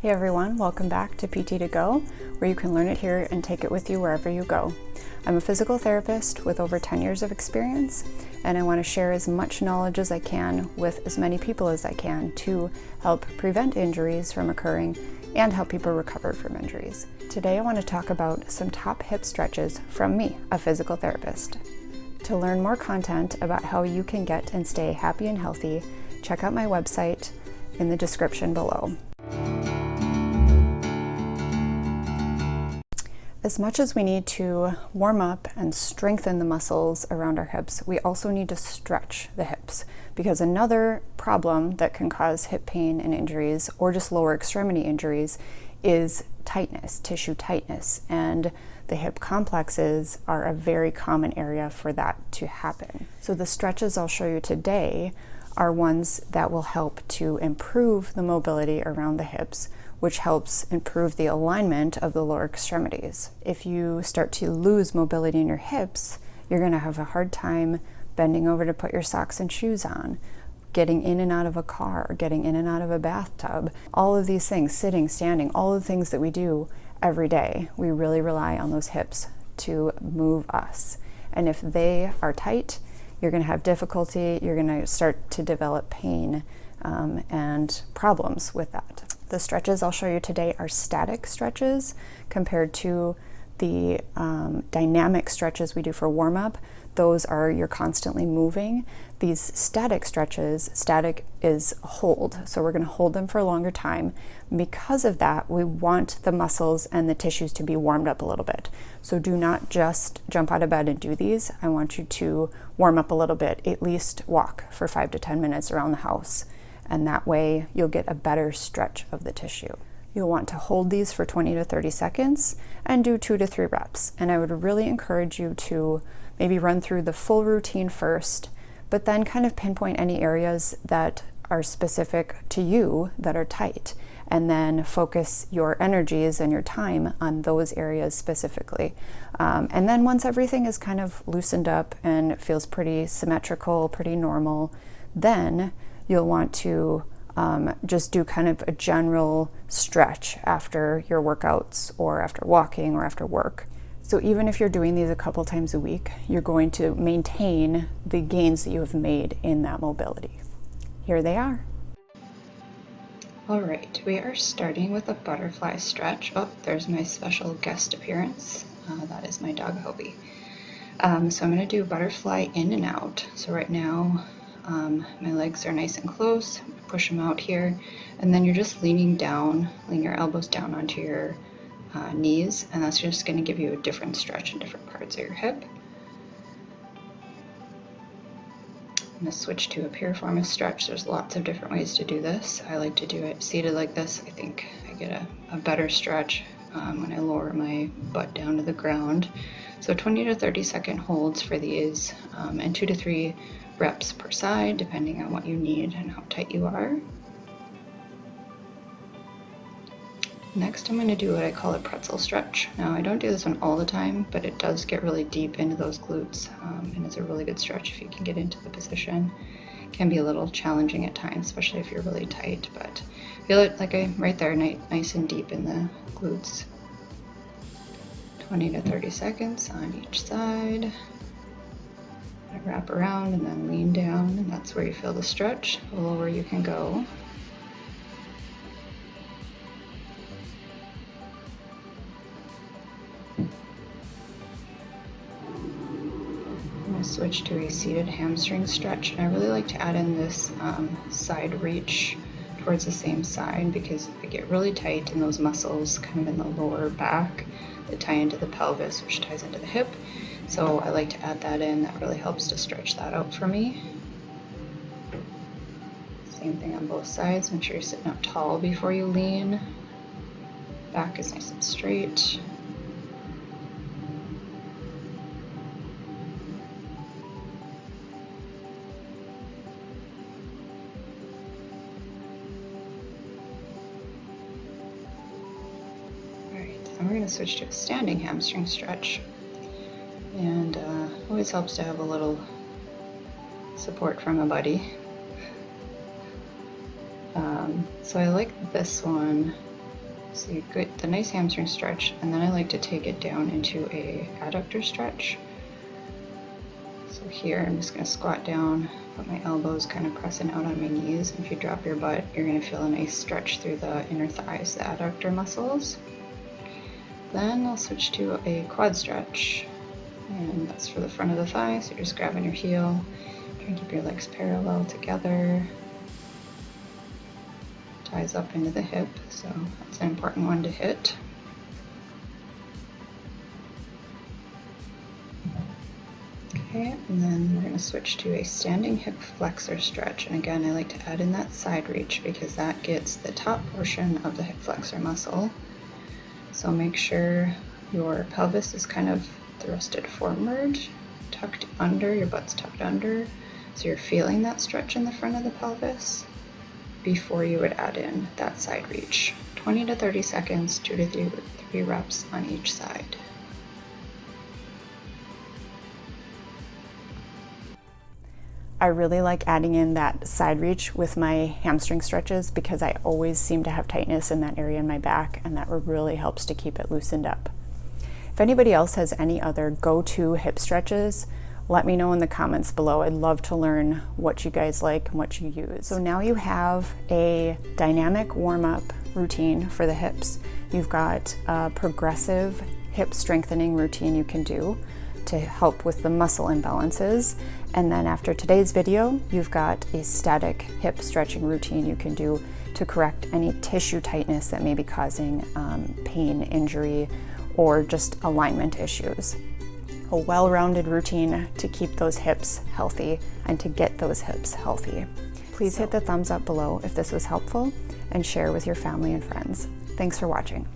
Hey everyone, welcome back to PT to Go, where you can learn it here and take it with you wherever you go. I'm a physical therapist with over 10 years of experience, and I want to share as much knowledge as I can with as many people as I can to help prevent injuries from occurring and help people recover from injuries. Today I want to talk about some top hip stretches from me, a physical therapist. To learn more content about how you can get and stay happy and healthy, check out my website in the description below. As much as we need to warm up and strengthen the muscles around our hips, we also need to stretch the hips, because another problem that can cause hip pain and injuries, or just lower extremity injuries, is tightness, tissue tightness, and the hip complexes are a very common area for that to happen. So the stretches I'll show you today are ones that will help to improve the mobility around the hips, which helps improve the alignment of the lower extremities. If you start to lose mobility in your hips, you're going to have a hard time bending over to put your socks and shoes on, getting in and out of a car, getting in and out of a bathtub. All of these things, sitting, standing, all of the things that we do every day, we really rely on those hips to move us. And if they are tight, you're going to have difficulty, you're going to start to develop pain and problems with that. The stretches I'll show you today are static stretches compared to the dynamic stretches we do for warm-up. Those are you're constantly moving. These static stretches, static is hold, so we're going to hold them for a longer time. Because of that, we want the muscles and the tissues to be warmed up a little bit. So do not just jump out of bed and do these. I want you to warm up a little bit, at least walk for 5 to 10 minutes around the house. And that way you'll get a better stretch of the tissue. You'll want to hold these for 20 to 30 seconds and do 2 to 3 reps. And I would really encourage you to maybe run through the full routine first, but then kind of pinpoint any areas that are specific to you that are tight, and then focus your energies and your time on those areas specifically. And then once everything is kind of loosened up and feels pretty symmetrical, pretty normal, then you'll want to just do kind of a general stretch after your workouts or after walking or after work. So even if you're doing these a couple times a week, you're going to maintain the gains that you have made in that mobility. Here they are. All right, we are starting with a butterfly stretch. Oh, there's my special guest appearance. That is my dog Hobie. So I'm going to do butterfly in and out. So right now, my legs are nice and close. Push them out here, and then you're just leaning down, lean your elbows down onto your knees, and that's just going to give you a different stretch in different parts of your hip. I'm going to switch to a Piriformis Stretch. There's lots of different ways to do this. I like to do it seated like this. I think I get a better stretch when I lower my butt down to the ground. So 20 to 30 second holds for these, and 2 to 3 reps per side, depending on what you need and how tight you are. Next, I'm going to do what I call a pretzel stretch. Now, I don't do this one all the time, but it does get really deep into those glutes, and it's a really good stretch if you can get into the position. It can be a little challenging at times, especially if you're really tight, but feel it like I'm right there, nice and deep in the glutes. 20 to 30 seconds on each side. Wrap around and then lean down, and that's where you feel the stretch. The lower you can go. I'm going to switch to a seated hamstring stretch, and I really like to add in this side reach towards the same side, because I get really tight in those muscles kind of in the lower back that tie into the pelvis, which ties into the hip. So I like to add that in. That really helps to stretch that out for me. Same thing on both sides. Make sure you're sitting up tall before you lean. Back is nice and straight. All right, then we're going to switch to a standing hamstring stretch. And always helps to have a little support from a buddy. So I like this one So you get the nice hamstring stretch, and then I like to take it down into a adductor stretch. So here I'm just going to squat down, put my elbows kind of pressing out on my knees, and if you drop your butt, you're going to feel a nice stretch through the inner thighs, the adductor muscles. Then I'll switch to a quad stretch, and that's for the front of the thigh, so you're just grabbing your heel, trying to keep your legs parallel together. Ties up into the hip, so that's an important one to hit. Okay, and then we're going to switch to a standing hip flexor stretch, and again I like to add in that side reach because that gets the top portion of the hip flexor muscle. So make sure your pelvis is kind of thrusted forward, tucked under, your butt's tucked under, so you're feeling that stretch in the front of the pelvis before you would add in that side reach. 20 to 30 seconds, 2 to 3 reps on each side. I really like adding in that side reach with my hamstring stretches because I always seem to have tightness in that area in my back, and that really helps to keep it loosened up. If anybody else has any other go-to hip stretches, let me know in the comments below. I'd love to learn what you guys like and what you use. So now you have a dynamic warm-up routine for the hips. You've got a progressive hip strengthening routine you can do to help with the muscle imbalances. And then after today's video, you've got a static hip stretching routine you can do to correct any tissue tightness that may be causing pain, injury, or just alignment issues. A well-rounded routine to keep those hips healthy and to get those hips healthy. Please hit the thumbs up below if this was helpful and share with your family and friends. Thanks for watching.